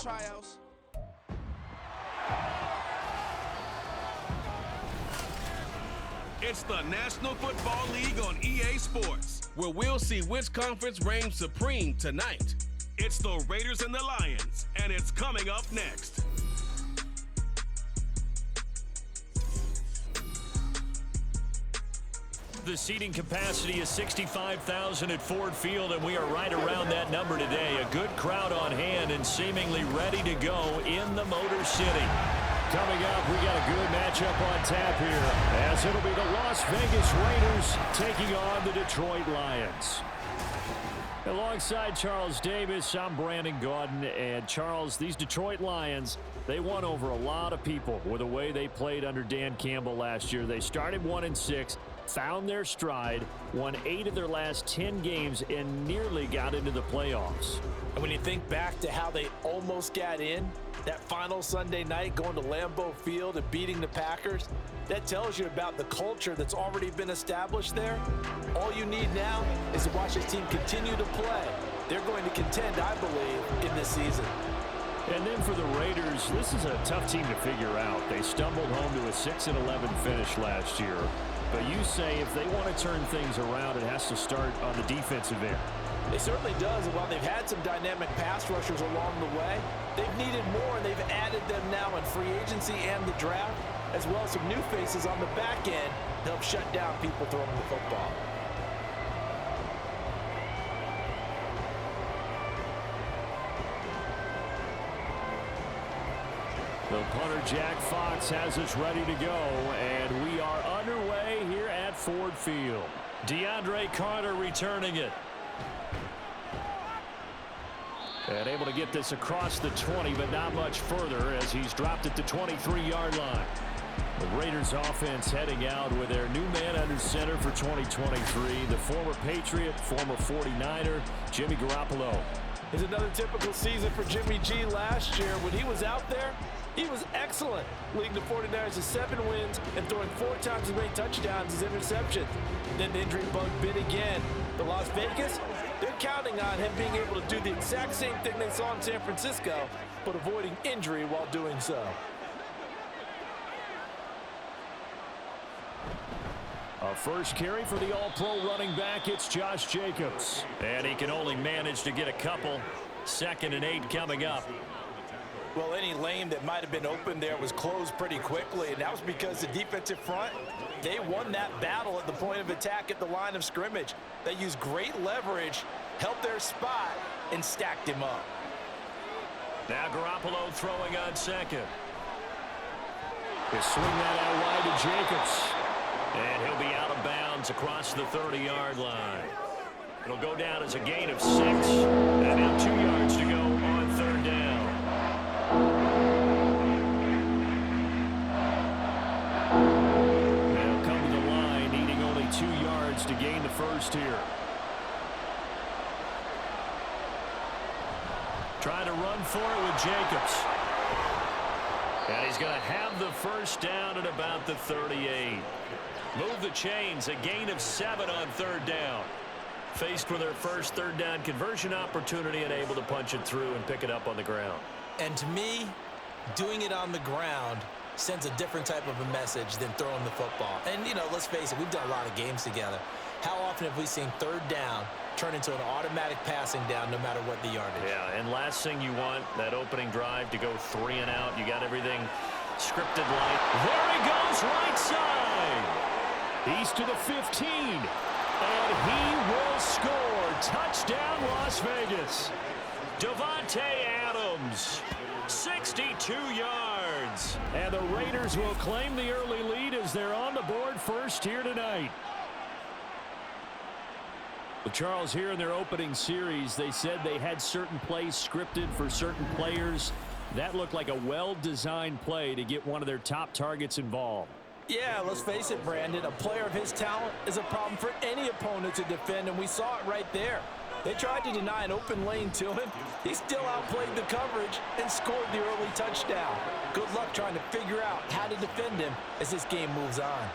tryouts. It's the National Football League on EA Sports, where we'll see which conference reigns supreme tonight. It's the Raiders and the Lions, and it's coming up next. The seating capacity is 65,000 at Ford Field, and we are right around that number today. A good crowd on hand and seemingly ready to go in the Motor City. Coming up, we got a good matchup on tap here, as it'll be the Las Vegas Raiders taking on the Detroit Lions. Alongside Charles Davis, I'm Brandon Gaudin. And Charles, these Detroit Lions, they won over a lot of people with the way they played under Dan Campbell last year. They started 1-6, found their stride, won 8 of their last 10 games, and nearly got into the playoffs. And when you think back to how they almost got in, that final Sunday night going to Lambeau Field and beating the Packers, that tells you about the culture that's already been established there. All you need now is to watch this team continue to play. They're going to contend, I believe, in this season. And then for the Raiders, this is a tough team to figure out. They stumbled home to a 6-11 finish last year. But you say if they want to turn things around, it has to start on the defensive end. It certainly does, and while they've had some dynamic pass rushers along the way, they've needed more, and they've added them now in free agency and the draft, as well as some new faces on the back end to help shut down people throwing the football. The punter, Jack Fox, has us ready to go, and we are underway here at Ford Field. DeAndre Carter returning it. And able to get this across the 20, but not much further as he's dropped at the 23-yard line. The Raiders offense heading out with their new man under center for 2023, the former Patriot, former 49er, Jimmy Garoppolo. It's another typical season for Jimmy G last year. When he was out there, he was excellent, leading the 49ers to 7 wins and throwing 4 times as many touchdowns as interceptions. Then the injury bug bit again. But Las Vegas, they're counting on him being able to do the exact same thing they saw in San Francisco, but avoiding injury while doing so. A first carry for the All-Pro running back, it's Josh Jacobs. And he can only manage to get a couple. 2nd and 8 coming up. Well, any lane that might have been open there was closed pretty quickly, and that was because the defensive front, they won that battle at the point of attack at the line of scrimmage. They used great leverage, held their spot, and stacked him up. Now Garoppolo throwing on 2nd. They swing that out wide to Jacobs. And he'll be out of bounds across the 30-yard line. It'll go down as a gain of 6. And now 2 yards to go on 3rd down. They'll come to the line, needing only 2 yards to gain the first here. Trying to run for it with Jacobs. And he's going to have the first down at about the 38. Move the chains, a gain of 7 on 3rd down. Faced with their first 3rd down conversion opportunity and able to punch it through and pick it up on the ground. And to me, doing it on the ground sends a different type of a message than throwing the football. And, you know, let's face it, we've done a lot of games together. How often have we seen 3rd down turn into an automatic passing down no matter what the yardage? Yeah, and last thing you want, that opening drive to go 3 and out. You got everything scripted like. There he goes, right side. He's to the 15. And he will score. Touchdown, Las Vegas. Davante Adams, 62 yards. And the Raiders will claim the early lead as they're on the board first here tonight. Well, Charles, here in their opening series, they said they had certain plays scripted for certain players. That looked like a well-designed play to get one of their top targets involved. Yeah, let's face it, Brandon. A player of his talent is a problem for any opponent to defend, and we saw it right there. They tried to deny an open lane to him. He still outplayed the coverage and scored the early touchdown. Good luck trying to figure out how to defend him as this game moves on.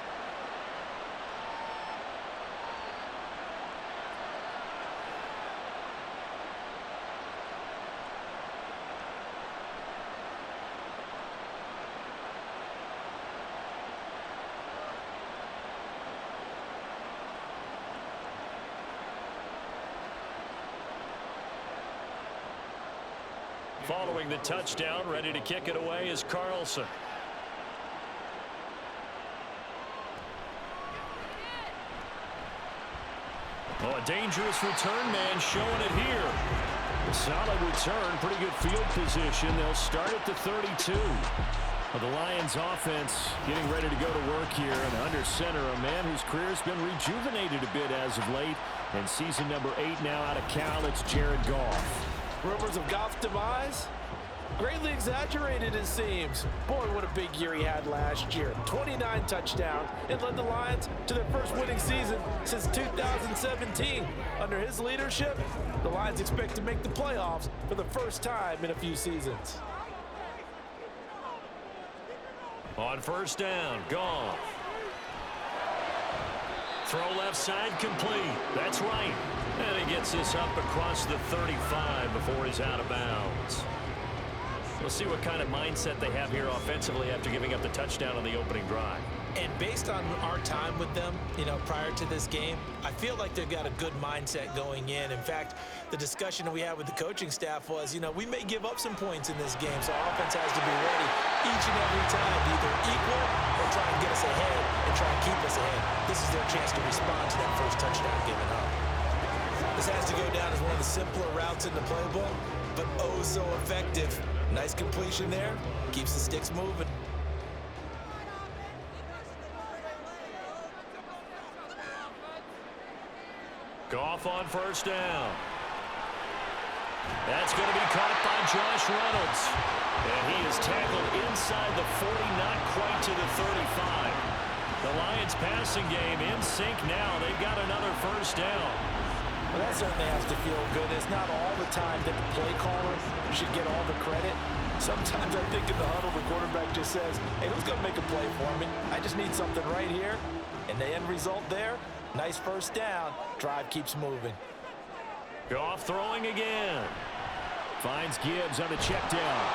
Following the touchdown, ready to kick it away is Carlson. Oh, a dangerous return man showing it here. A solid return, pretty good field position. They'll start at the 32. Well, the Lions offense getting ready to go to work here, and under center, a man whose career has been rejuvenated a bit as of late. And season number 8 now out of Cal, it's Jared Goff. Rumors of Goff's demise? Greatly exaggerated, it seems. Boy, what a big year he had last year. 29 touchdowns and led the Lions to their first winning season since 2017. Under his leadership, the Lions expect to make the playoffs for the first time in a few seasons. On first down, Goff. Throw left side complete. That's right. And he gets this up across the 35 before he's out of bounds. We'll see what kind of mindset they have here offensively after giving up the touchdown on the opening drive. And based on our time with them, prior to this game, I feel like they've got a good mindset going in. In fact, the discussion that we had with the coaching staff was, we may give up some points in this game, so offense has to be ready each and every time to either equal or try and get us ahead and try and keep us ahead. This is their chance to respond to that first touchdown given up. This has to go down as one of the simpler routes in the playbook, but oh so effective. Nice completion there. Keeps the sticks moving. Goff on first down. That's going to be caught by Josh Reynolds. And he is tackled inside the 40, not quite to the 35. The Lions passing game in sync now. They've got another first down. Well, that certainly has to feel good. It's not all the time that the play caller should get all the credit. Sometimes I think in the huddle, the quarterback just says, hey, who's going to make a play for me? I just need something right here. And the end result there, nice first down. Drive keeps moving. Goff throwing again. Finds Gibbs on a check down.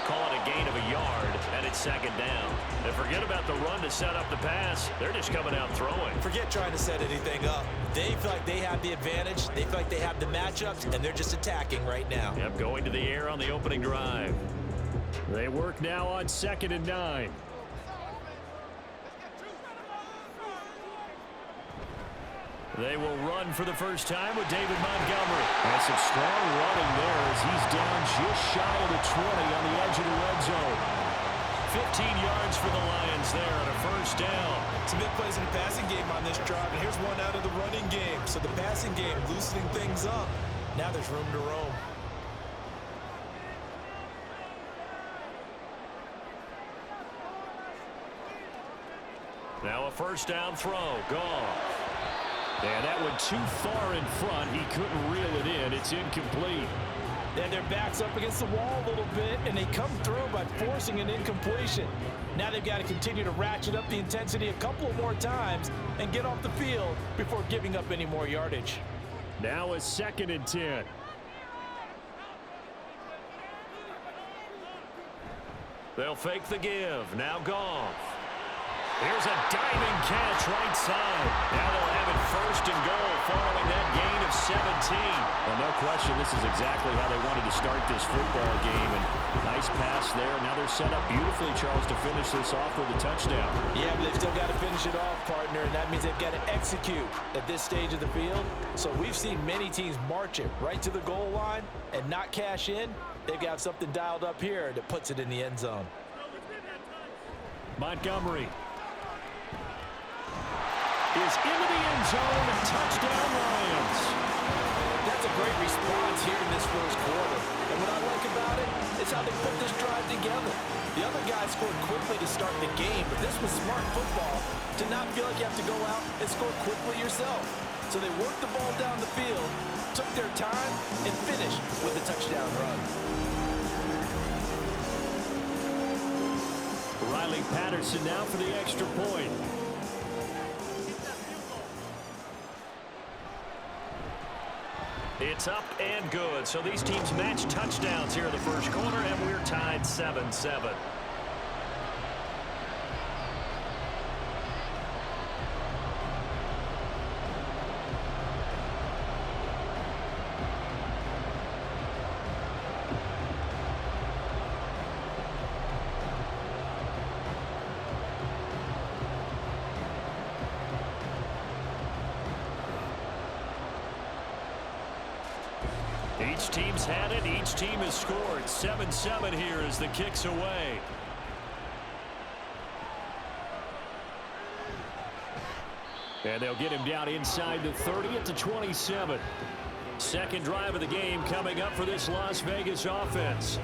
Call it a gain of a yard, and it's second down. And forget about the run to set up the pass. They're just coming out throwing. Forget trying to set anything up. They feel like they have the advantage. They feel like they have the matchups, and they're just attacking right now. Yep, going to the air on the opening drive. They work now on 2nd and 9. They will run for the first time with David Montgomery. And some strong running there as he's down just shy of the 20 on the edge of the red zone. 15 yards for the Lions there on a first down. Some big plays in the passing game on this drive, and here's one out of the running game. So the passing game loosening things up. Now there's room to roam. Now a first down throw. Goff. And that went too far in front. He couldn't reel it in. It's incomplete. And their back's up against the wall a little bit, and they come through by forcing an incompletion. Now they've got to continue to ratchet up the intensity a couple of more times and get off the field before giving up any more yardage. Now a 2nd and 10. They'll fake the give. Now Goff. Here's a diving catch right side. Now they'll have it 1st and goal following that gain of 17. Well, no question, this is exactly how they wanted to start this football game. And nice pass there. Now they're set up beautifully, Charles, to finish this off with a touchdown. Yeah, but they've still got to finish it off, partner, and that means they've got to execute at this stage of the field. So we've seen many teams march it right to the goal line and not cash in. They've got something dialed up here that puts it in the end zone. Montgomery is into the end zone. Touchdown Lions. That's a great response here in this first quarter. And what I like about it is how they put this drive together. The other guys scored quickly to start the game, but this was smart football to not feel like you have to go out and score quickly yourself. So they worked the ball down the field, took their time, and finished with a touchdown run. Riley Patterson now for the extra point. It's up and good. So these teams match touchdowns here in the first quarter, and we're tied 7-7. Each team's had it. Each team has scored. 7-7 here as the kick's away. And they'll get him down inside the 30 at the 27. Second drive of the game coming up for this Las Vegas offense.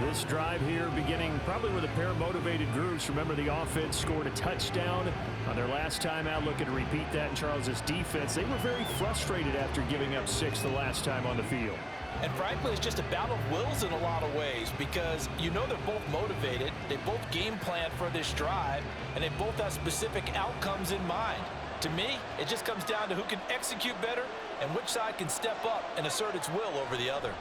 This drive here beginning probably with a pair of motivated groups. Remember, the offense scored a touchdown on their last time out. Looking to repeat that in Charles's defense. They were very frustrated after giving up 6 the last time on the field. And frankly, it's just a battle of wills in a lot of ways because you know they're both motivated. They both game plan for this drive, and they both have specific outcomes in mind. To me, it just comes down to who can execute better and which side can step up and assert its will over the other.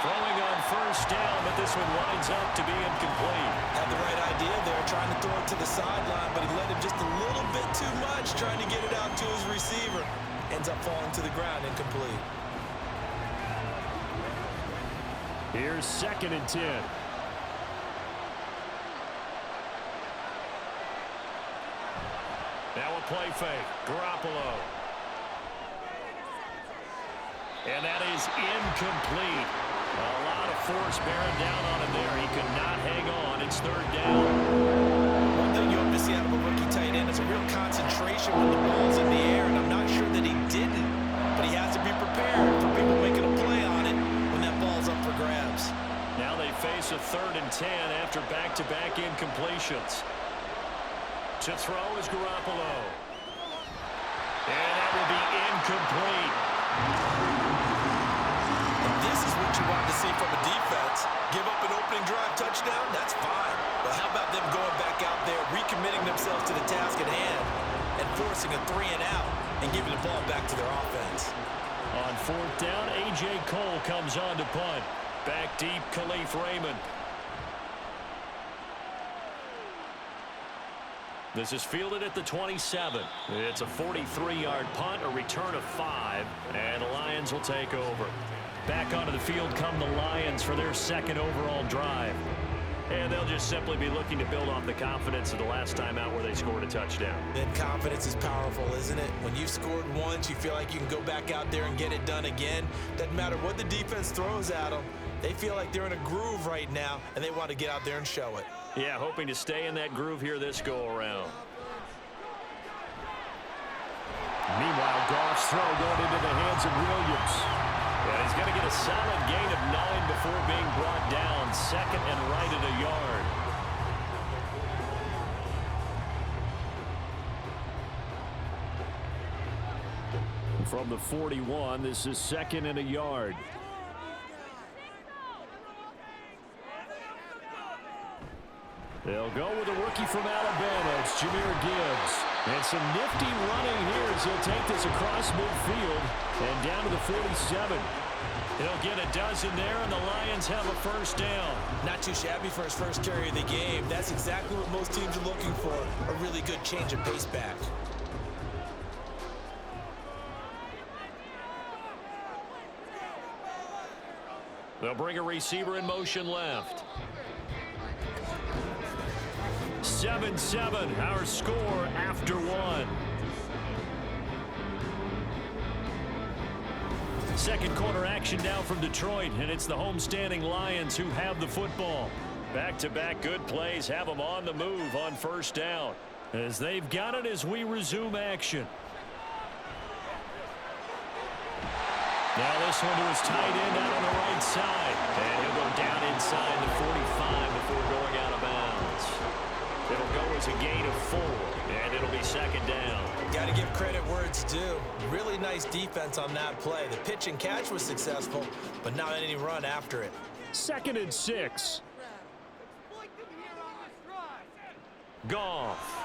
Throwing on first down, but this one winds up to be incomplete. Had the right idea there, trying to throw it to the sideline, but he let him just a little bit too much, trying to get it out to his receiver. Ends up falling to the ground, incomplete. Here's 2nd and 10. Now a play fake. Garoppolo. And that is incomplete. A lot of force bearing down on him there. He could not hang on. It's 3rd down. One thing you hope to see out of a rookie tight end is a real concentration when the ball's in the air, and I'm not sure that he didn't, but he has to be prepared for people making a play on it when that ball's up for grabs. Now they face a 3rd and 10 after back-to-back incompletions. To throw is Garoppolo. And that will be incomplete. This is what you want to see from a defense. Give up an opening drive touchdown, that's fine. But how about them going back out there, recommitting themselves to the task at hand, and forcing a 3 and out, and giving the ball back to their offense. On 4th down, A.J. Cole comes on to punt. Back deep, Khalif Raymond. This is fielded at the 27. It's a 43-yard punt, a return of 5, and the Lions will take over. Back onto the field come the Lions for their 2nd overall drive. And they'll just simply be looking to build off the confidence of the last time out where they scored a touchdown. Then confidence is powerful, isn't it? When you've scored once, you feel like you can go back out there and get it done again. Doesn't matter what the defense throws at them. They feel like they're in a groove right now, and they want to get out there and show it. Yeah, hoping to stay in that groove here this go-around. Meanwhile, Goff's throw going into the hands of Williams. And he's going to get a solid gain of 9 before being brought down. 2nd and right at a yard. From the 41, this is 2nd and a yard. They'll go with a rookie from Alabama. It's Jahmyr Gibbs. And some nifty running here as he'll take this across midfield and down to the 47. He'll get a dozen there, and the Lions have a first down. Not too shabby for his first carry of the game. That's exactly what most teams are looking for, a really good change of pace back. They'll bring a receiver in motion left. 7-7, our score after 1. Second quarter action now from Detroit, and it's the homestanding Lions who have the football. Back-to-back good plays have them on the move on first down, as they've got it as we resume action. Now this one to his tight end out on the right side, and he'll go down inside the 45 before going out of bounds. It'll go as a gain of 4, and it'll be 2nd down. Got to give credit where it's due. Really nice defense on that play. The pitch and catch was successful, but not any run after it. 2nd and 6. Goff.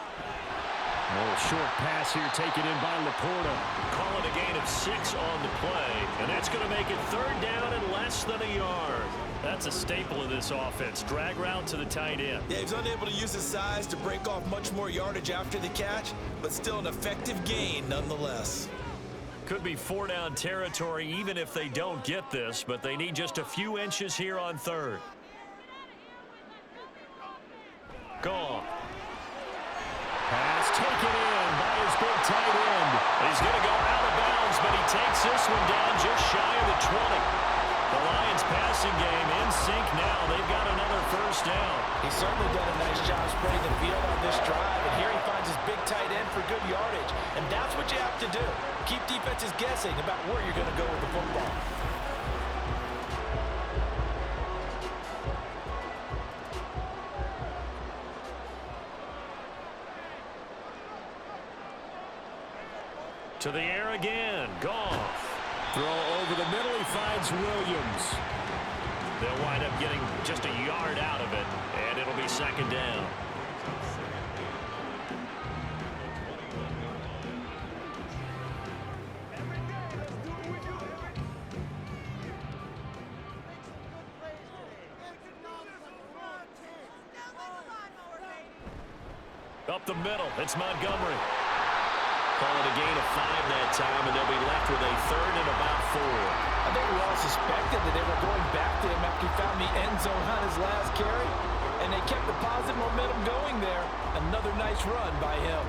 A short pass here taken in by Laporta. Call it a gain of 6 on the play, and that's going to make it 3rd down and less than a yard. That's a staple of this offense. Drag route to the tight end. Yeah, he was unable to use his size to break off much more yardage after the catch, but still an effective gain nonetheless. Could be 4-down territory even if they don't get this, but they need just a few inches here on 3rd. Goff. Pass taken in by his big tight end. He's going to go out of bounds, but he takes this one down just shy of the 20. The Lions passing game in sync now. They've got another first down. He's certainly done a nice job spreading the field on this drive, and here he finds his big tight end for good yardage. And that's what you have to do. Keep defenses guessing about where you're going to go with the football. To the air again. Goff. Throw over the middle. He finds Williams. They'll wind up getting just a yard out of it, and it'll be second down. Up the middle. It's Montgomery. Call it a gain of 5 that time, and they'll be left with a third and about 4. I think we all suspected that they were going back to him after he found the end zone on his last carry, and they kept the positive momentum going there. Another nice run by him.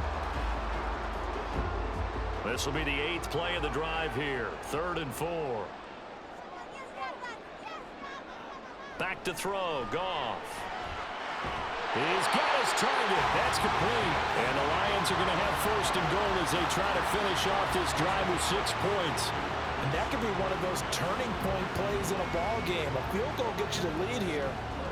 This will be the 8th play of the drive here. 3rd and 4. Back to throw. Goff. He's got his target. That's complete. And the Lions are going to have first and goal as they try to finish off this drive with 6 points. And that could be one of those turning point plays in a ball game. A field goal gets you the lead here,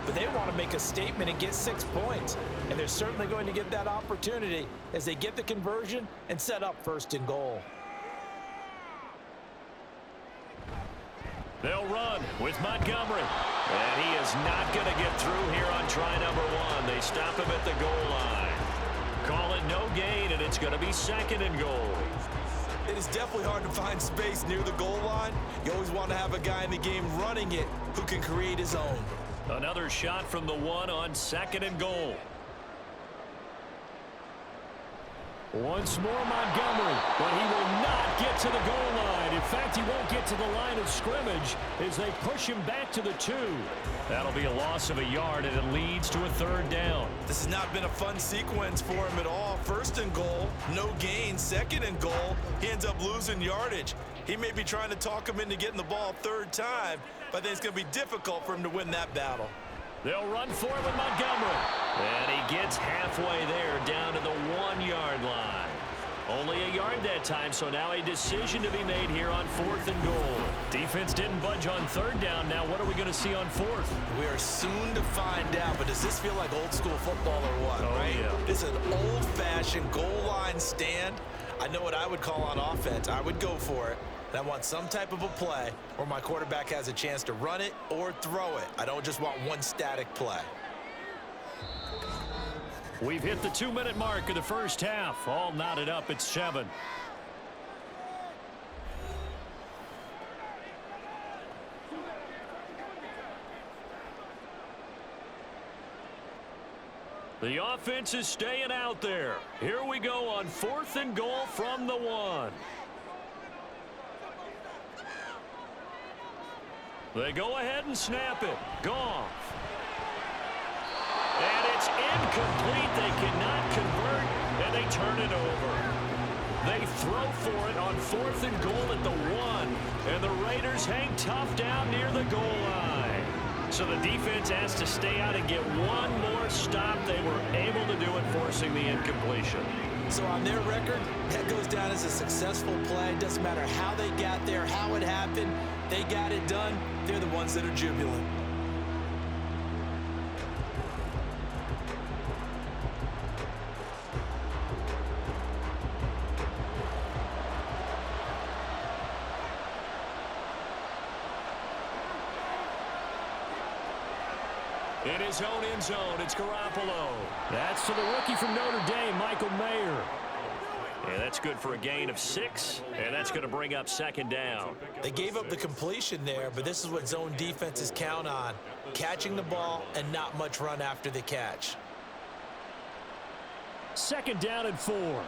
but they want to make a statement and get 6 points. And they're certainly going to get that opportunity as they get the conversion and set up first and goal. They'll run with Montgomery. And he is not going to get through here on try number 1. They stop him at the goal line. Call it no gain, and it's going to be second and goal. It is definitely hard to find space near the goal line. You always want to have a guy in the game running it who can create his own. Another shot from the 1 on second and goal. Once more Montgomery, but he will not get to the goal line. In fact, he won't get to the line of scrimmage as they push him back to the 2. That'll be a loss of a yard, and it leads to a third down. This has not been a fun sequence for him at all. First and goal, no gain. Second and goal, he ends up losing yardage. He may be trying to talk him into getting the ball third time, but I think it's going to be difficult for him to win that battle. They'll run for it with Montgomery. And he gets halfway there down to the 1-yard line. Only a yard that time, so now a decision to be made here on 4th and goal. Defense didn't budge on 3rd down. Now what are we going to see on 4th? We are soon to find out, but does this feel like old school football or what, right? Yeah. This is an old-fashioned goal line stand. I know what I would call on offense. I would go for it. And I want some type of a play where my quarterback has a chance to run it or throw it. I don't just want one static play. We've hit the 2-minute mark of the first half. All knotted up at 7. The offense is staying out there. Here we go on 4th and goal from the 1. They go ahead and snap it. Goff. And it's incomplete. They cannot convert, and they turn it over. They throw for it on 4th and goal at the 1, and the Raiders hang tough down near the goal line. So the defense has to stay out and get one more stop. They were able to do it, forcing the incompletion. So on their record, that goes down as a successful play. Doesn't matter how they got there, how it happened. They got it done. They're the ones that are jubilant. In his own end zone, it's Garoppolo. That's to the rookie from Notre Dame, Michael Mayer. And that's good for a gain of 6, and that's going to bring up second down. They gave up the completion there, but this is what zone defenses count on. Catching the ball and not much run after the catch. Second down and 4.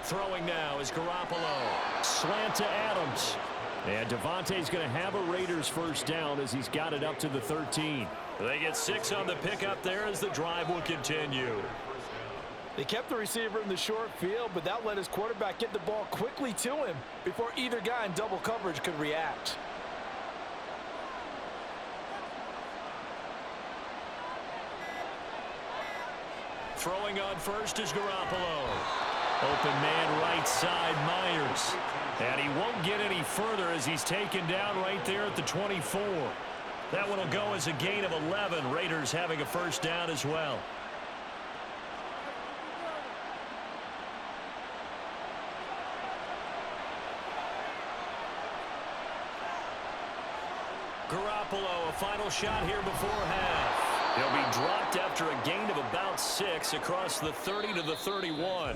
Throwing now is Garoppolo. Slant to Adams. And Devontae's going to have a Raiders first down as he's got it up to the 13. They get 6 on the pickup there as the drive will continue. They kept the receiver in the short field, but that let his quarterback get the ball quickly to him before either guy in double coverage could react. Throwing on first is Garoppolo. Open man right side, Myers. And he won't get any further as he's taken down right there at the 24. That one will go as a gain of 11. Raiders having a first down as well. Garoppolo, a final shot here before half. He'll be dropped after a gain of about 6 across the 30 to the 31.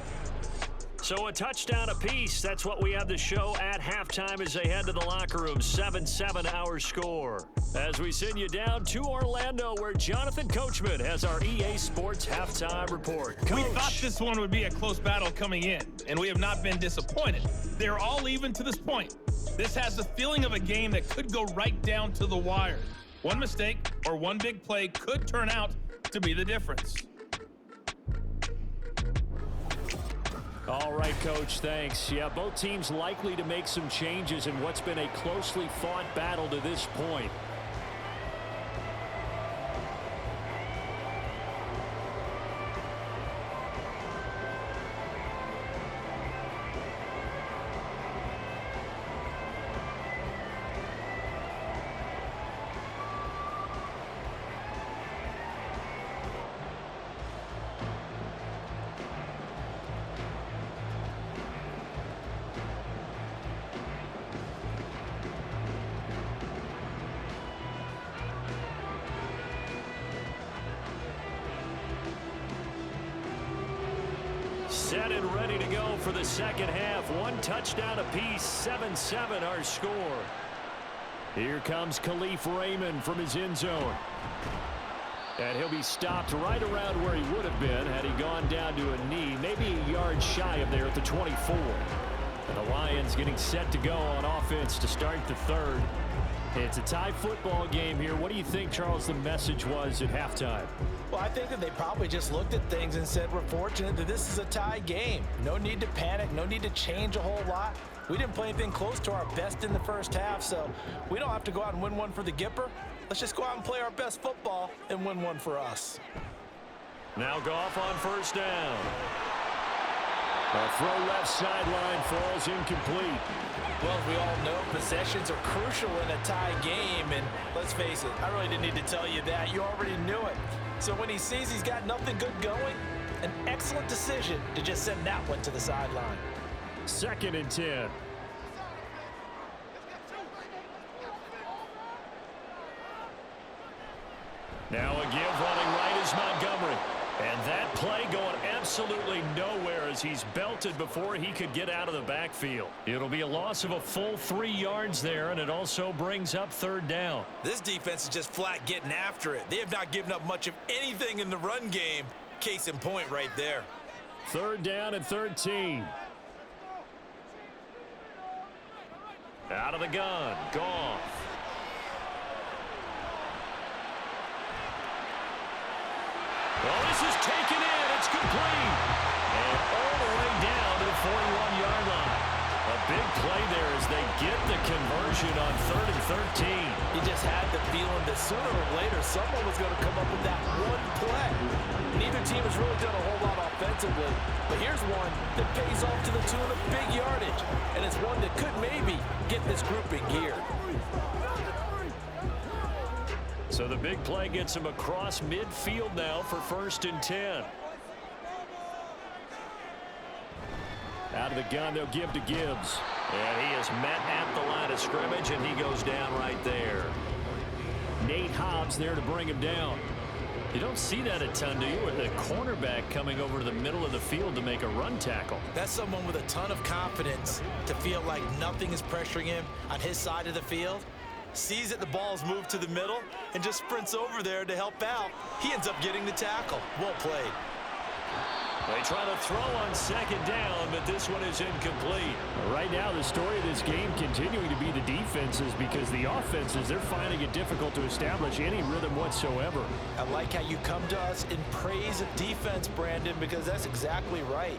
So a touchdown apiece. That's what we have to show at halftime as they head to the locker room. 7-7 our score. As we send you down to Orlando, where Jonathan Coachman has our EA Sports halftime report. Coach. We thought this one would be a close battle coming in, and we have not been disappointed. They're all even to this point. This has the feeling of a game that could go right down to the wire. One mistake or one big play could turn out to be the difference. All right, Coach, thanks. Yeah, both teams likely to make some changes in what's been a closely fought battle to this point. Set and ready to go for the second half. One touchdown apiece, 7-7 our score. Here comes Khalif Raymond from his end zone. And he'll be stopped right around where he would have been had he gone down to a knee, maybe a yard shy of there at the 24. And the Lions getting set to go on offense to start the third. It's a tie football game here. What do you think, Charles, the message was at halftime? Well, I think that they probably just looked at things and said, we're fortunate that this is a tie game. No need to panic, no need to change a whole lot. We didn't play anything close to our best in the first half, so we don't have to go out and win one for the Gipper. Let's just go out and play our best football and win one for us. Now Goff on first down. A throw left sideline falls incomplete. Well, as we all know, possessions are crucial in a tie game, and let's face it, I really didn't need to tell you that. You already knew it. So when he sees he's got nothing good going, an excellent decision to just send that one to the sideline. 2nd and 10. Now a give running right is Montgomery. And that play going absolutely nowhere as he's belted before he could get out of the backfield. It'll be a loss of a full 3 yards there, and it also brings up 3rd down. This defense is just flat getting after it. They have not given up much of anything in the run game. Case in point right there. 3rd down and 13. Out of the gun, Goff. Well, this is taken in. It's complete. And all the way down to the 41-yard line. A big play there as they get the conversion on 3rd and 13. You just had the feeling that sooner or later someone was going to come up with that one play. Neither team has really done a whole lot offensively, but here's one that pays off to the tune of big yardage, and it's one that could maybe get this group in gear. So the big play gets him across midfield now for 1st and 10. Out of the gun, they'll give to Gibbs. And he is met at the line of scrimmage, and he goes down right there. Nate Hobbs there to bring him down. You don't see that a ton, do you? With a cornerback coming over to the middle of the field to make a run tackle. That's someone with a ton of confidence to feel like nothing is pressuring him on his side of the field. Sees that the ball's moved to the middle and just sprints over there to help out. He ends up getting the tackle. Well played. They try to throw on second down, but this one is incomplete. Right now, the story of this game continuing to be the defenses, because the offenses, they're finding it difficult to establish any rhythm whatsoever. I like how you come to us in praise of defense, Brandon, because that's exactly right.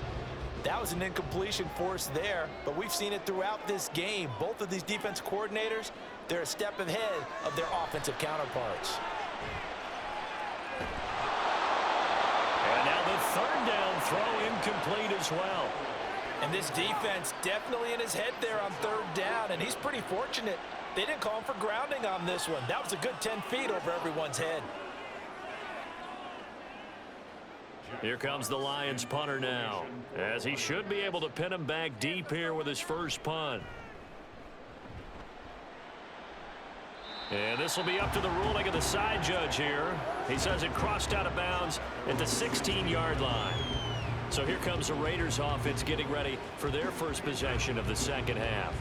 That was an incompletion forced there, but we've seen it throughout this game. Both of these defense coordinators, they're a step ahead of their offensive counterparts. And now the third down throw incomplete as well. And this defense definitely in his head there on third down, and he's pretty fortunate. They didn't call him for grounding on this one. That was a good 10 feet over everyone's head. Here comes the Lions punter now, as he should be able to pin him back deep here with his first punt. And this will be up to the ruling of the side judge here. He says it crossed out of bounds at the 16-yard line. So here comes the Raiders offense getting ready for their first possession of the second half.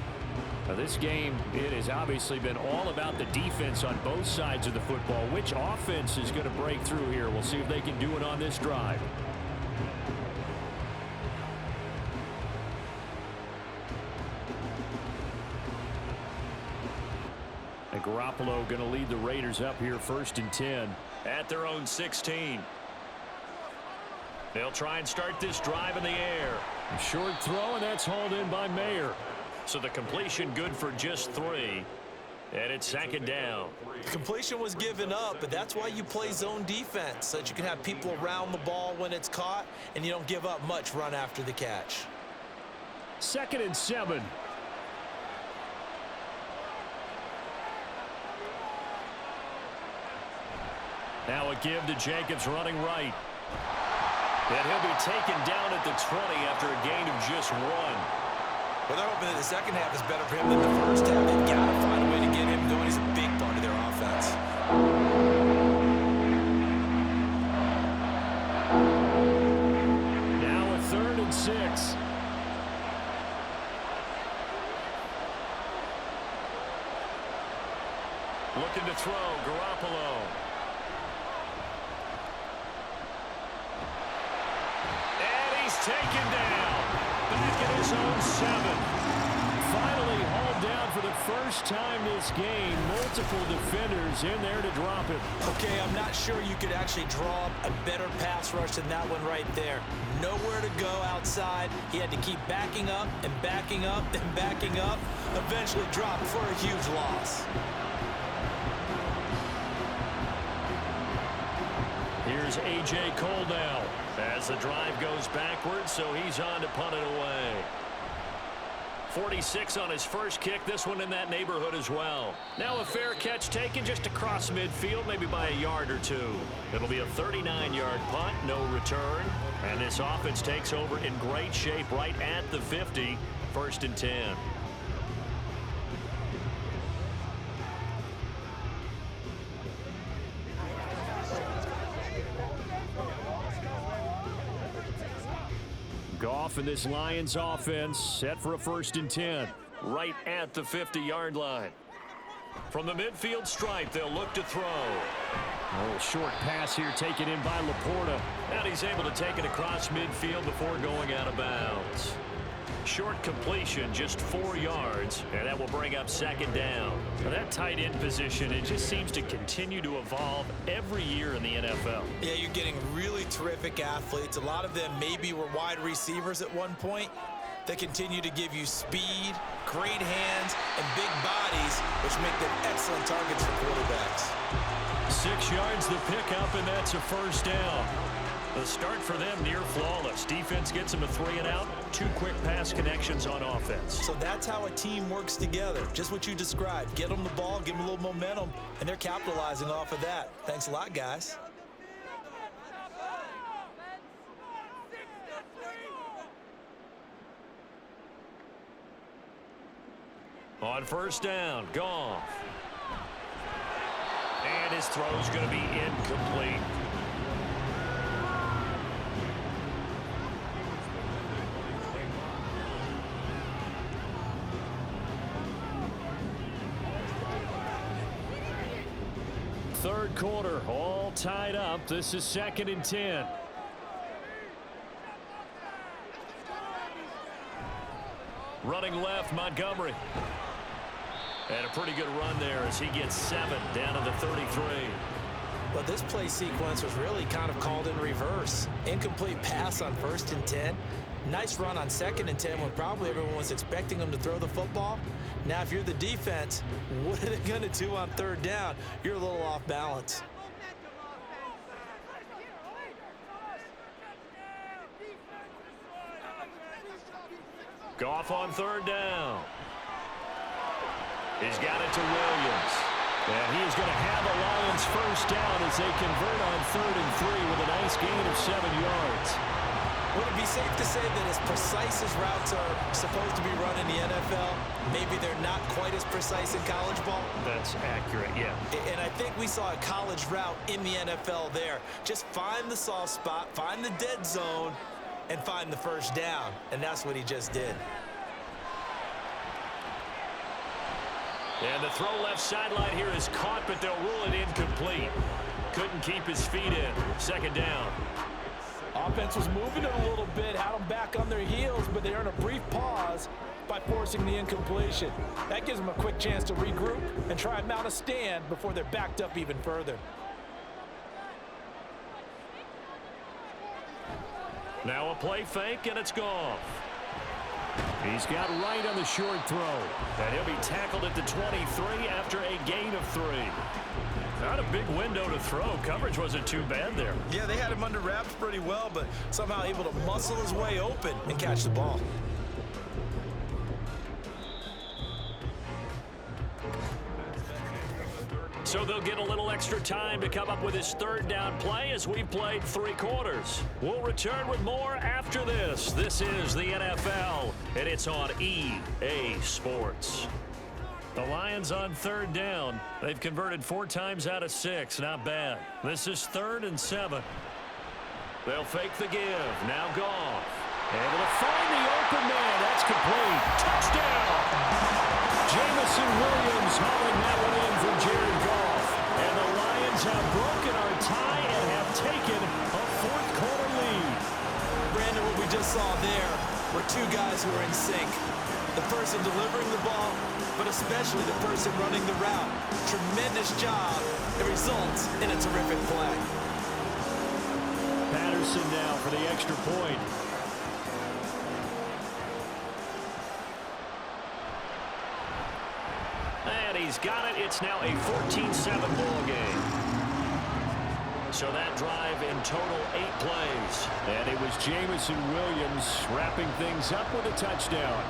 Now this game, it has obviously been all about the defense on both sides of the football. Which offense is going to break through here? We'll see if they can do it on this drive. And Garoppolo going to lead the Raiders up here first and 10. At their own 16. They'll try and start this drive in the air. A short throw, and that's hauled in by Mayer. So the completion good for just 3. And it's second down. Completion was given up, but that's why you play zone defense, so that you can have people around the ball when it's caught, and you don't give up much run after the catch. 2nd and 7. Now a give to Jacobs running right. And he'll be taken down at the 20 after a gain of just 1. Well, they're hoping that the second half is better for him than the first half. They've got to find a way to get him going. He's a big part of their offense. Now a 3rd and 6. Looking to throw, Garoppolo. Taken down. Back at his own 7. Finally hauled down for the first time this game. Multiple defenders in there to drop him. Okay, I'm not sure you could actually draw up a better pass rush than that one right there. Nowhere to go outside. He had to keep backing up and backing up and backing up. Eventually dropped for a huge loss. Here's A.J. Cole now as the drive goes backwards, so he's on to punt it away. 46 on his first kick, this one in that neighborhood as well. Now a fair catch taken just across midfield, maybe by a yard or 2. It'll be a 39-yard punt, no return. And this offense takes over in great shape right at the 50, 1st and 10. Goff and this Lions offense set for a 1st and 10. Right at the 50-yard line. From the midfield stripe, they'll look to throw. A little short pass here taken in by Laporta. And he's able to take it across midfield before going out of bounds. Short completion, just 4 yards, and that will bring up second down. Now that tight end position, it just seems to continue to evolve every year in the NFL. Yeah, you're getting really terrific athletes. A lot of them maybe were wide receivers at one point. They continue to give you speed, great hands, and big bodies, which make them excellent targets for quarterbacks. 6 yards the pickup, and that's a first down. The start for them near flawless. Defense gets them a 3 and out. 2 quick pass connections on offense. So that's how a team works together. Just what you described. Get them the ball, give them a little momentum, and they're capitalizing off of that. Thanks a lot, guys. On first down, Goff. And his throw's going to be incomplete. Third quarter, all tied up. This is 2nd and 10. Running left, Montgomery. And a pretty good run there as he gets 7 down to the 33. But this play sequence was really kind of called in reverse. Incomplete pass on 1st and 10. Nice run on 2nd and 10 when probably everyone was expecting him to throw the football. Now, if you're the defense, what are they going to do on 3rd down? You're a little off balance. Goff on 3rd down. He's got it to Williams. And he is going to have a Lions first down as they convert on 3rd and 3 with a nice gain of 7 yards. Would it be safe to say that as precise as routes are supposed to be run in the NFL, maybe they're not quite as precise in college ball? That's accurate, yeah. And I think we saw a college route in the NFL there. Just find the soft spot, find the dead zone, and find the first down. And that's what he just did. And the throw left sideline here is caught, but they'll rule it incomplete. Couldn't keep his feet in. 2nd down. Offense was moving it a little bit, had them back on their heels, but they earned a brief pause by forcing the incompletion. That gives them a quick chance to regroup and try and mount a stand before they're backed up even further. Now a play fake, and it's Goff. He's got right on the short throw. And he'll be tackled at the 23 after a gain of 3. Not a big window to throw. Coverage wasn't too bad there. Yeah, they had him under wraps pretty well, but somehow able to muscle his way open and catch the ball. So they'll get a little extra time to come up with his 3rd down play as we've played 3 quarters. We'll return with more after this. This is the NFL, and it's on EA Sports. The Lions on 3rd down. They've converted 4 times out of 6. Not bad. This is 3rd and 7. They'll fake the give. Now Goff. Able to find the open man. That's complete. Touchdown! Jamison Williams hauling that one in for Jared Goff. And the Lions have broken our tie and have taken a 4th quarter lead. Brandon, what we just saw there were 2 guys who are in sync. The person delivering the ball, but especially the person running the route. Tremendous job. It results in a terrific play. Patterson now for the extra point. And he's got it. It's now a 14-7 ball game. So that drive in total 8 plays. And it was Jamison Williams wrapping things up with a touchdown.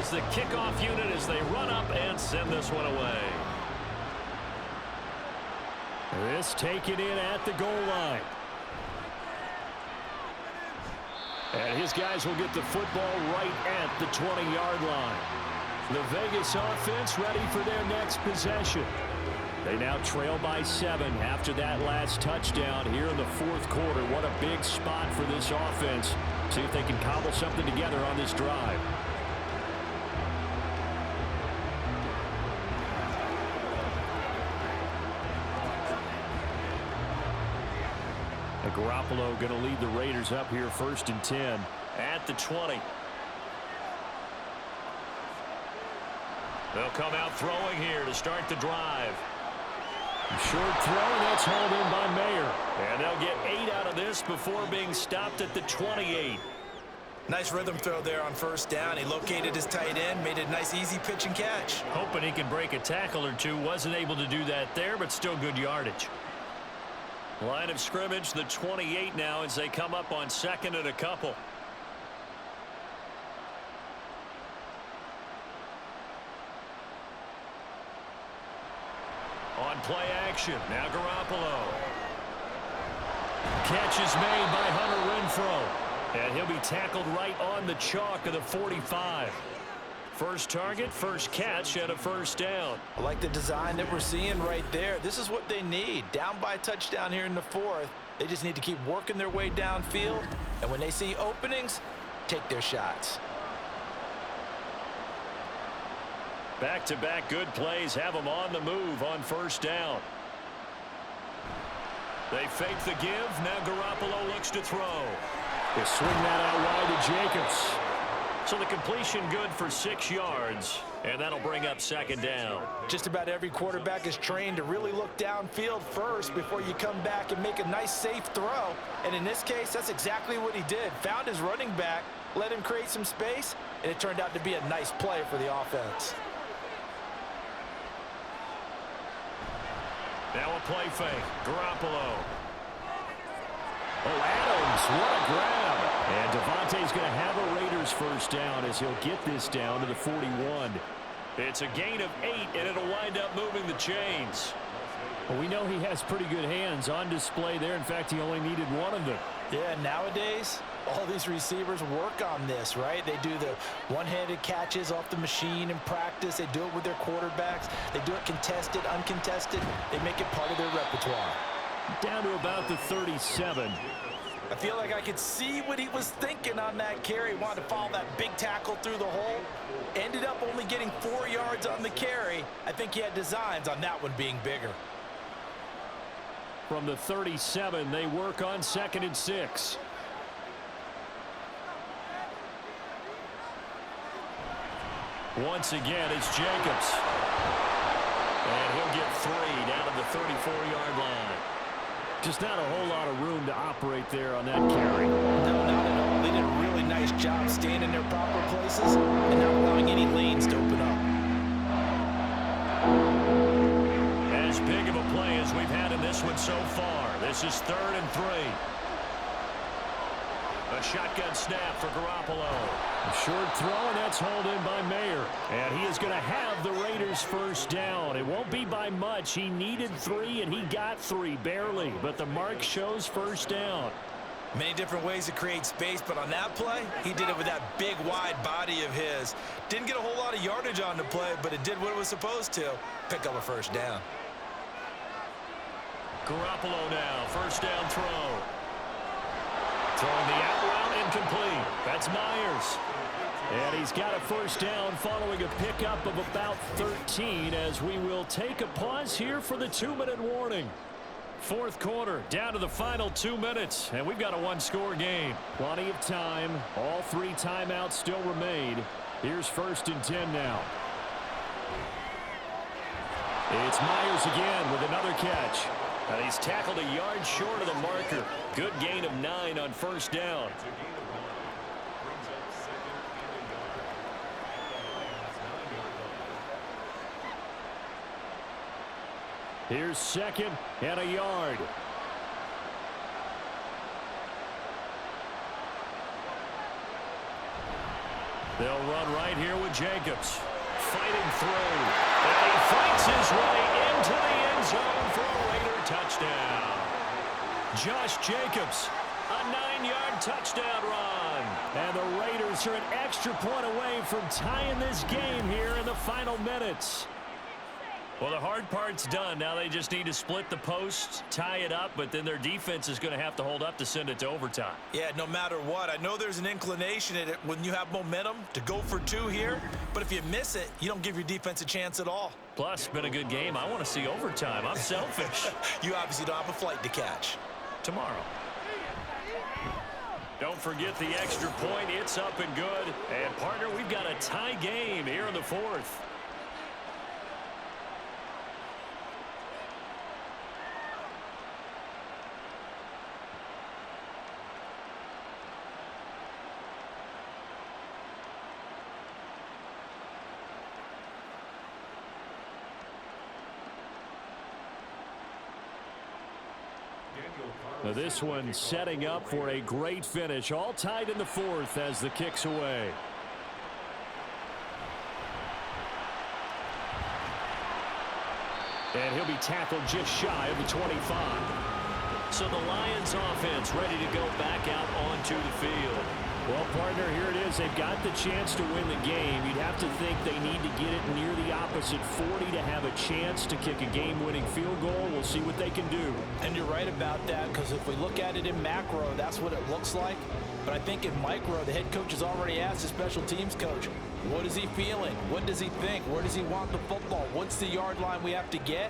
The kickoff unit as they run up and send this one away. This taken in at the goal line. And his guys will get the football right at the 20-yard line. The Vegas offense ready for their next possession. They now trail by 7 after that last touchdown here in the 4th quarter. What a big spot for this offense. See if they can cobble something together on this drive. Garoppolo going to lead the Raiders up here 1st and 10 at the 20. They'll come out throwing here to start the drive. Short throw, and that's hauled in by Mayer. And they'll get 8 out of this before being stopped at the 28. Nice rhythm throw there on 1st down. He located his tight end, made it a nice easy pitch and catch. Hoping he can break a tackle or 2. Wasn't able to do that there, but still good yardage. Line of scrimmage, the 28 now as they come up on 2nd and a couple. On play action, now Garoppolo. Catch is made by Hunter Renfrow. And he'll be tackled right on the chalk of the 45. First target, first catch, and a first down. I like the design that we're seeing right there. This is what they need. Down by a touchdown here in the fourth. They just need to keep working their way downfield. And when they see openings, take their shots. Back-to-back good plays have them on the move on first down. They fake the give. Now Garoppolo looks to throw. They swing that out wide to Jacobs. So the completion good for 6 yards, and that'll bring up second down. Just about every quarterback is trained to really look downfield first before you come back and make a nice, safe throw. And in this case, that's exactly what he did. Found his running back, let him create some space, and it turned out to be a nice play for the offense. Now a play fake. Garoppolo. Oh, Adams, what a grab. And Devontae's going to have a Raiders first down as he'll get this down to the 41. It's a gain of 8, and it'll wind up moving the chains. Well, we know he has pretty good hands on display there. In fact, he only needed one of them. Yeah, nowadays, all these receivers work on this, right? They do the one-handed catches off the machine in practice. They do it with their quarterbacks. They do it contested, uncontested. They make it part of their repertoire. Down to about the 37. I feel like I could see what he was thinking on that carry. He wanted to follow that big tackle through the hole. Ended up only getting 4 yards on the carry. I think he had designs on that one being bigger. From the 37, they work on 2nd and 6. Once again, it's Jacobs. And he'll get 3 down to the 34-yard line. Just not a whole lot of room to operate there on that carry. No, not at all. They did a really nice job staying in their proper places and not allowing any lanes to open up. As big of a play as we've had in this one so far. This is 3rd and 3. A shotgun snap for Garoppolo. A short throw, and that's hauled in by Mayer. And he is going to have the Raiders first down. It won't be by much. He needed 3, and he got 3, barely. But the mark shows first down. Many different ways to create space, but on that play, he did it with that big, wide body of his. Didn't get a whole lot of yardage on the play, but it did what it was supposed to. Pick up a first down. Garoppolo now, first down throw. Throwing the out route, incomplete. That's Myers. And he's got a first down following a pickup of about 13 as we will take a pause here for the 2-minute warning. 4th quarter, down to the final 2 minutes, and we've got a 1-score game. Plenty of time. All 3 timeouts still remain. Here's 1st and 10 now. It's Myers again with another catch. And he's tackled a yard short of the marker. Good gain of 9 on first down. Here's 2nd and a yard. They'll run right here with Jacobs. Fighting through. And he fights his way into the end zone for a Raider touchdown. Josh Jacobs, a 9-yard touchdown run. And the Raiders are an extra point away from tying this game here in the final minutes. Well, the hard part's done. Now they just need to split the posts, tie it up, but then their defense is going to have to hold up to send it to overtime. Yeah, no matter what. I know there's an inclination in it when you have momentum to go for 2 here, but if you miss it, you don't give your defense a chance at all. Plus, been a good game. I want to see overtime. I'm selfish. You obviously don't have a flight to catch. Tomorrow. Don't forget the extra point. It's up and good. And, partner, we've got a tie game here in the 4th. Now this one setting up for a great finish. All tied in the 4th as the kick's away. And he'll be tackled just shy of the 25. So the Lions offense ready to go back out onto the field. Well, partner, here it is. They've got the chance to win the game. You'd have to think they need to get it near the opposite 40 to have a chance to kick a game-winning field goal. We'll see what they can do. And you're right about that, because if we look at it in macro, that's what it looks like. But I think in micro, the head coach has already asked the special teams coach, what is he feeling? What does he think? Where does he want the football? What's the yard line we have to get?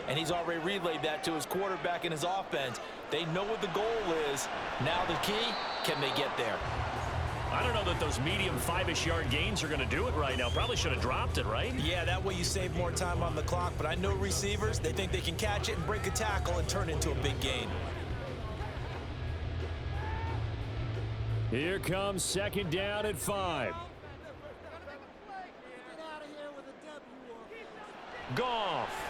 And he's already relayed that to his quarterback and his offense. They know what the goal is. Now the key, can they get there? I don't know that those medium 5-ish yard gains are going to do it right now. Probably should have dropped it, right? Yeah, that way you save more time on the clock. But I know receivers, they think they can catch it and break a tackle and turn it into a big gain. Here comes second down at 5. Goff.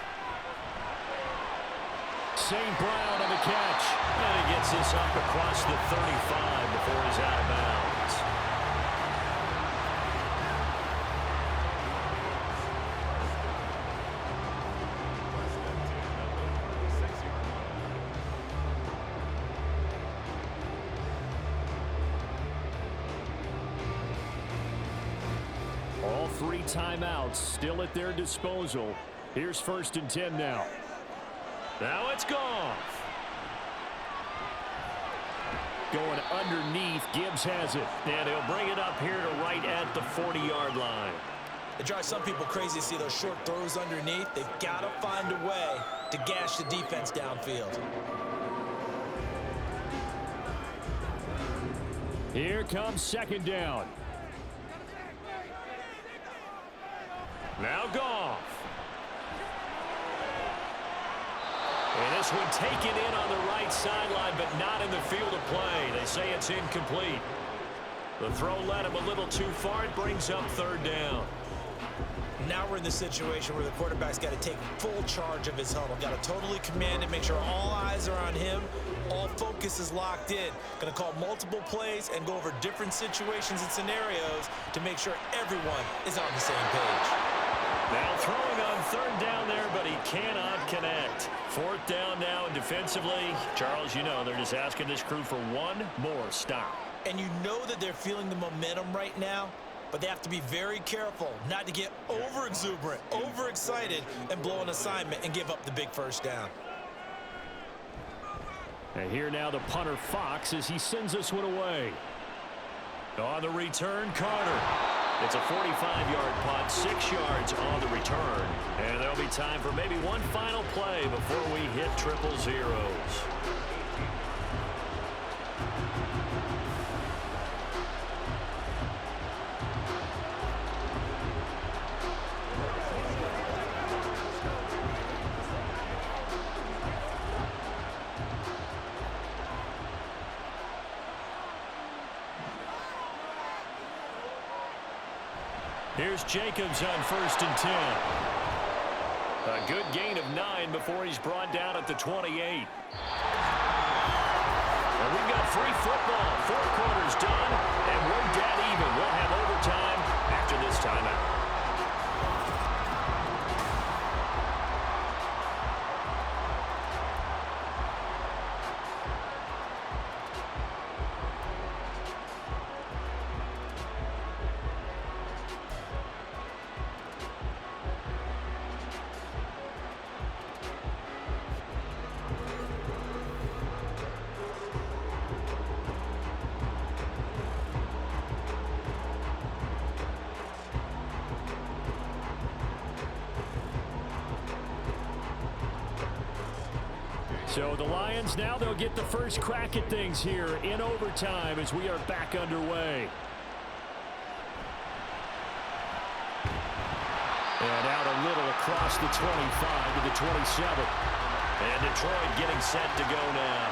St. Brown on the catch. And he gets this up across the 35 before he's out of bounds. All 3 timeouts still at their disposal. Here's 1st and 10 now. Now it's Goff. Going underneath. Gibbs has it. And he'll bring it up here to right at the 40-yard line. It drives some people crazy to see those short throws underneath. They've got to find a way to gash the defense downfield. Here comes second down. Now Goff. And this one taken in on the right sideline, but not in the field of play. They say it's incomplete. The throw led him a little too far. It brings up 3rd down. Now we're in the situation where the quarterback's got to take full charge of his huddle. Got to totally command it, make sure all eyes are on him. All focus is locked in. Going to call multiple plays and go over different situations and scenarios to make sure everyone is on the same page. Now throwing on 3rd down there, but he cannot connect. 4th down now, and defensively, Charles, you know, they're just asking this crew for one more stop. And you know that they're feeling the momentum right now, but they have to be very careful not to get over-exuberant, over-excited, and blow an assignment and give up the big 1st down. And here now the punter Fox as he sends this one away. On the return, Carter. It's a 45-yard punt, 6 yards on the return. And there'll be time for maybe one final play before we hit triple zeros. Here's Jacobs on 1st and 10. A good gain of 9 before he's brought down at the 28. And we've got free football. 4 quarters done, and we're dead even. We'll have overtime after this timeout. So the Lions now they'll get the first crack at things here in overtime as we are back underway. And out a little across the 25 to the 27. And Detroit getting set to go now.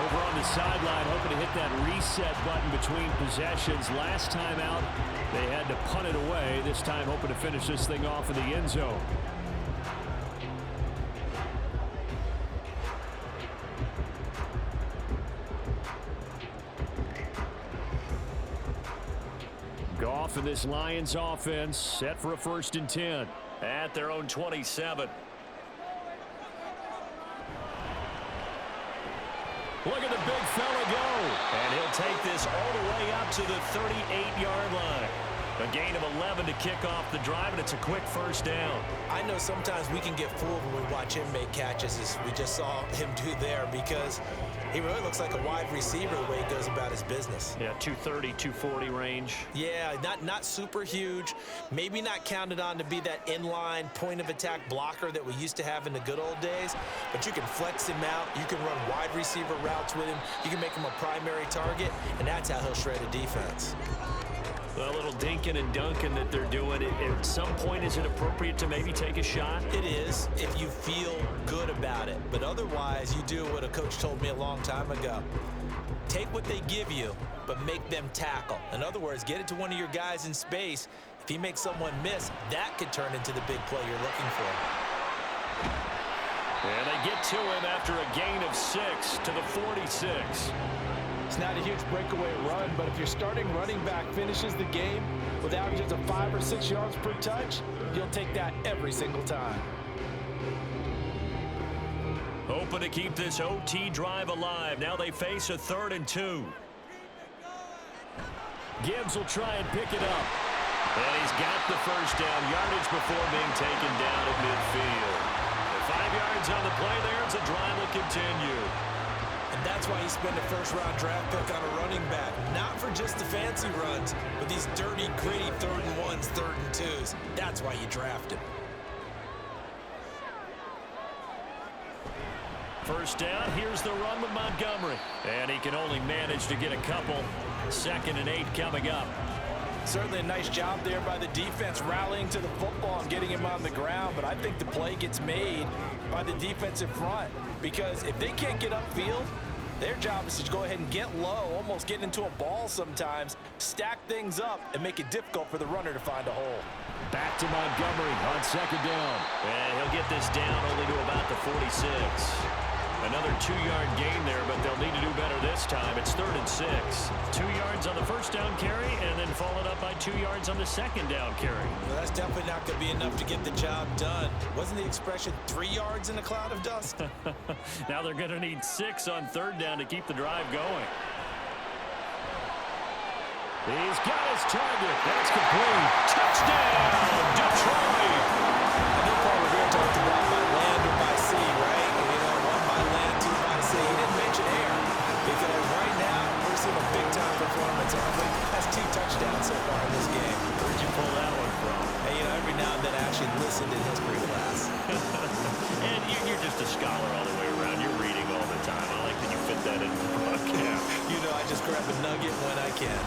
Over on the sideline, hoping to hit that reset button between possessions. Last time out, they had to punt it away. This time hoping to finish this thing off in the end zone. Goff and this Lions offense set for a 1st and 10. At their own 27. Look at the big fella go. And he'll take this all the way up to the 38-yard line. A gain of 11 to kick off the drive, and it's a quick first down. I know sometimes we can get fooled when we watch him make catches, as we just saw him do there, because he really looks like a wide receiver the way he goes about his business. Yeah, 230, 240 range. Yeah, not super huge. Maybe not counted on to be that inline point-of-attack blocker that we used to have in the good old days, but you can flex him out. You can run wide receiver routes with him. You can make him a primary target, and that's how he'll shred a defense. A little dinking and dunking that they're doing. At some point, is it appropriate to maybe take a shot? It is, if you feel good about it. But otherwise, you do what a coach told me a long time ago. Take what they give you, but make them tackle. In other words, get it to one of your guys in space. If he makes someone miss, that could turn into the big play you're looking for. And they get to him after a gain of 6 to the 46. It's not a huge breakaway run, but if your starting running back finishes the game with averages of 5 or 6 yards per touch, you'll take that every single time. Hoping to keep this OT drive alive. Now they face a 3rd and 2. Gibbs will try and pick it up. And he's got the first down yardage before being taken down at midfield. 5 yards on the play there as the drive will continue. And that's why you spend a first-round draft pick on a running back. Not for just the fancy runs, but these dirty, gritty 3rd and 1s, 3rd and 2s. That's why you draft him. First down, here's the run with Montgomery. And he can only manage to get a couple. 2nd and 8 coming up. Certainly a nice job there by the defense rallying to the football and getting him on the ground, but I think the play gets made by the defensive front, because if they can't get upfield, their job is to go ahead and get low, almost get into a ball sometimes, stack things up, and make it difficult for the runner to find a hole. Back to Montgomery on 2nd down. And he'll get this down only to about the 46. Another 2-yard gain there, but they'll need to do better this time. It's 3rd and 6. 2 yards on the first down carry, and then followed up by 2 yards on the 2nd down carry. Well, that's definitely not going to be enough to get the job done. Wasn't the expression 3 yards in a cloud of dust? Now they're going to need 6 on 3rd down to keep the drive going. He's got his target. That's complete. Touchdown, Detroit! I know Paul Revere talked about by land or by sea, right? You know, 1 by land, 2 by sea. He didn't mention air, because right now we're seeing a big-time performance. That's 2 touchdowns so far in this game. Where'd you pull that one from? Hey, you know, every now and then I actually listened in history class. And you're just a scholar all the way around. You're reading all the time. I like that you fit that in the broadcast. You know, I just grab a nugget when I can.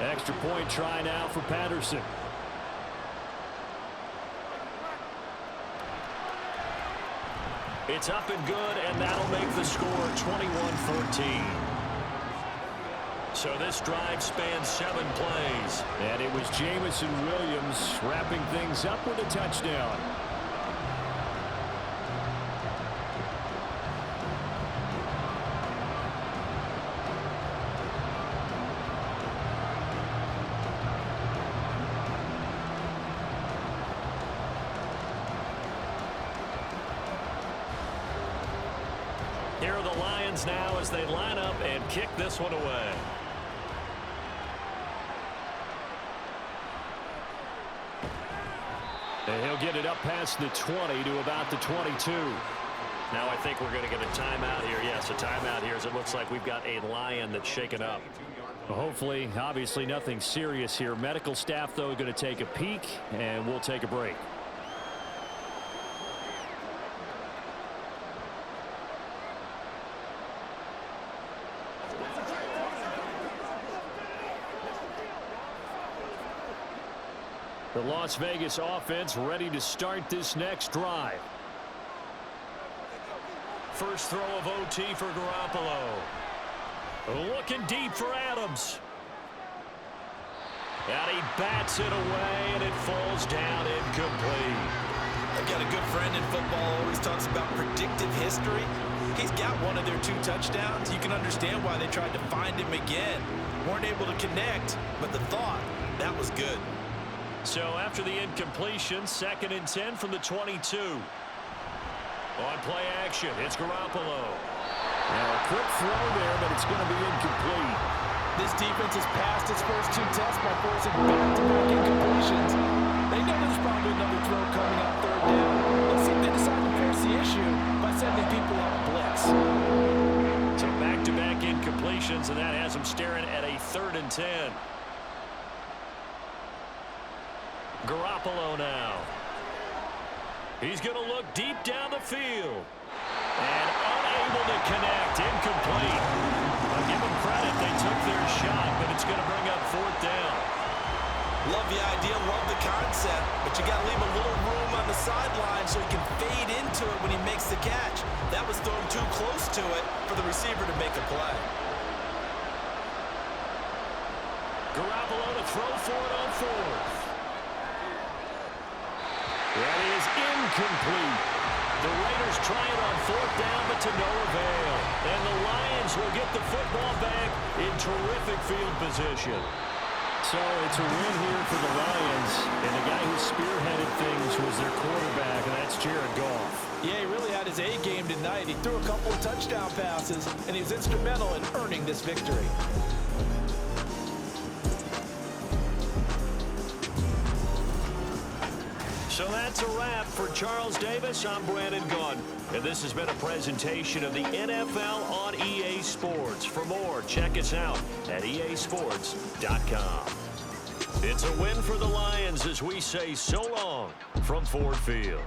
Extra point try now for Patterson. It's up and good, and that'll make the score 21-14. So this drive spans 7 plays. And it was Jamison Williams wrapping things up with a touchdown. Here are the Lions now as they line up and kick this one away. And he'll get it up past the 20 to about the 22. Now I think we're going to get a timeout here. Yes, a timeout here as it looks like we've got a Lion that's shaken up. Well, hopefully, obviously nothing serious here. Medical staff, though, going to take a peek, and we'll take a break. The Las Vegas offense ready to start this next drive. First throw of OT for Garoppolo. Looking deep for Adams. And he bats it away, and it falls down incomplete. I've got a good friend in football, always talks about predictive history. He's got one of their 2 touchdowns. You can understand why they tried to find him again. Weren't able to connect, but the thought, that was good. So after the incompletion, 2nd and 10 from the 22. On play action, it's Garoppolo. Now a quick throw there, but it's going to be incomplete. This defense has passed its first 2 tests by forcing back-to-back incompletions. They know there's probably another throw coming on 3rd down. Let's see if they decide to force the issue by sending people on a blitz. So back-to-back incompletions, and that has them staring at a 3rd and 10. Garoppolo now. He's going to look deep down the field. And unable to connect. Incomplete. I'll give them credit. They took their shot, but it's going to bring up 4th down. Love the idea, love the concept, but you got to leave a little room on the sideline so he can fade into it when he makes the catch. That was thrown too close to it for the receiver to make a play. Garoppolo to throw for it on 4th. That is incomplete. The Raiders try it on 4th down, but to no avail. And the Lions will get the football back in terrific field position. So it's a win here for the Lions, and the guy who spearheaded things was their quarterback, and that's Jared Goff. Yeah, he really had his A game tonight. He threw a couple of touchdown passes, and he was instrumental in earning this victory. So that's a wrap for Charles Davis. I'm Brandon Gaudin, and this has been a presentation of the NFL on EA Sports. For more, check us out at easports.com. It's a win for the Lions as we say so long from Ford Field.